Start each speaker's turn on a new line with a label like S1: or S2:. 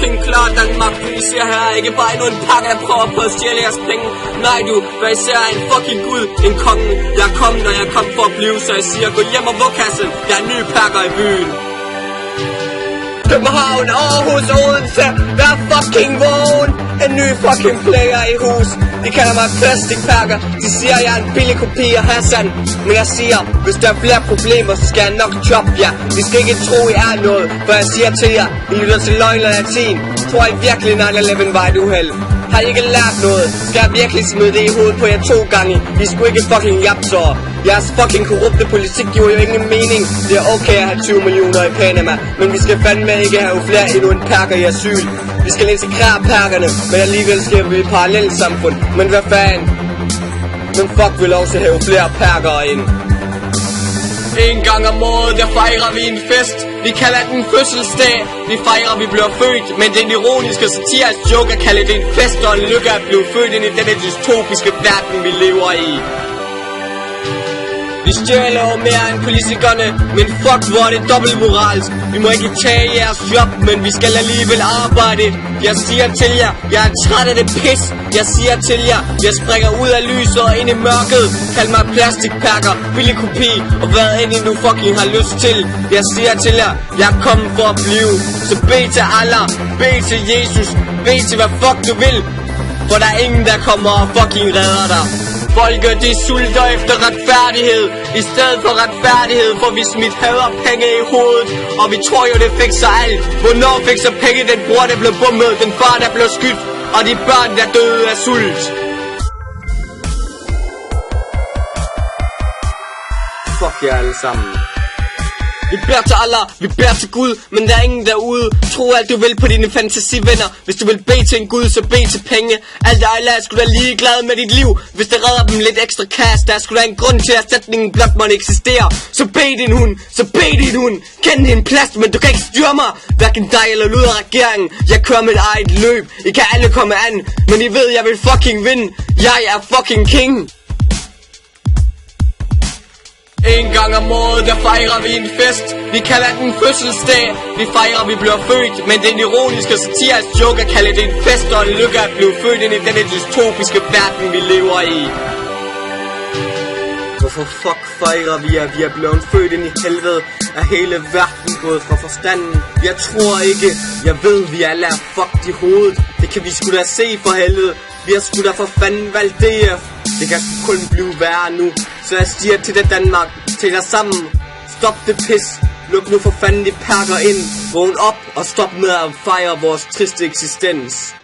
S1: fucking klar, Danmark. I ser her ikke bare endnu en pakke, der prøver på at stjæle jeres penge. Nej du, hvad I ser er en fucking gud, en konge. Jeg er kommet, og jeg kom for at blive, så jeg siger, gå hjem og vug kassen. Jeg er ny pakker i byen. København, Aarhus, Odense, vær fucking vågen. En ny fucking player i hus. De kalder mig plastikpakker. De siger jeg er en billig kopi af Hassan. Men jeg siger, hvis der er flere problemer, så skal jeg nok choppe jer. Vi skal ikke tro I er noget, for jeg siger til jer, I lytter til løgn og latin. Tror I virkelig 9/11 var et uheld? Har I ikke lært noget? Skal jeg virkelig smide det i hovedet på jer 2 gange? I skulle ikke fucking japsår. Jeres fucking korrupte politik giver jo ingen mening. Det er okay at have 20 millioner i Panama, men vi skal fandme ikke have flere endnu en perker i asyl. Vi skal integrere perkerne, men alligevel skal vi i parallelt samfund. Men hvad fanden? Men fuck, vi lov til at have flere perker ind. En gang om året, der fejrer vi en fest. Vi kalder den fødselsdag. Vi fejrer, vi bliver født. Men det er en ironisk og satirisk joke at kalde det en fest og en lykke at blive født ind i denne dystopiske verden, vi lever i. Vi stjæler jo mere end politikerne, men fuck hvor er det dobbeltmoralsk. Vi må ikke tage jeres job, men vi skal alligevel arbejde. Jeg siger til jer, jeg er træt af det pis. Jeg siger til jer, jeg springer ud af lyset og ind i mørket. Kald mig plastikpakker, billig kopi og hvad end I nu fucking har lyst til. Jeg siger til jer, jeg er kommet for at blive. Så bed til Allah, bed til Jesus, bed til hvad fuck du vil. For der er ingen der kommer og fucking redder dig. Folket de sulter efter retfærdighed. I stedet for retfærdighed får vi smidt had og penge i hovedet. Og vi tror jo det fikser alt. Hvornår fikser penge den bror der blev bommet, den far der blev skudt, og de børn der døde af sult? Fuck jer alle sammen. Vi beder til Allah, vi beder til Gud, men der er ingen derude. Tro alt du vil på dine fantasivenner. Hvis du vil bede til en Gud, så bed til penge. Alt Allah er sgu da ligeglad med dit liv. Hvis det redder dem lidt ekstra cash, der er sgu da en grund til at sætningen blot måtte eksistere. Så bed din hund, så bed din hund. Kend din plads, men du kan ikke styre mig. Hverken dig eller lyd af regeringen. Jeg kører mit eget løb, I kan alle komme an. Men I ved jeg vil fucking vinde. Jeg er fucking king. En gang om året, der fejrer vi en fest. Vi kalder den fødselsdag. Vi fejrer, vi bliver født. Men det er en ironisk og satirisk joke at kalde det en fest og en lykke at blive født ind i denne dystopiske verden, vi lever i. Hvorfor fuck fejrer vi, at vi er blevet født ind i helvede? Er hele verden gået fra forstanden? Jeg tror ikke. Jeg ved, vi alle er fucked i hovedet. Det kan vi sgu da se for helvede. Vi har sgu da for fanden valgt DF. Det kan sgu kun blive værre nu. Så jeg siger til det Danmark, til jer sammen. Stop det pis. Luk nu for fanden de perker ind. Vågn op og stop med at fejre vores triste eksistens.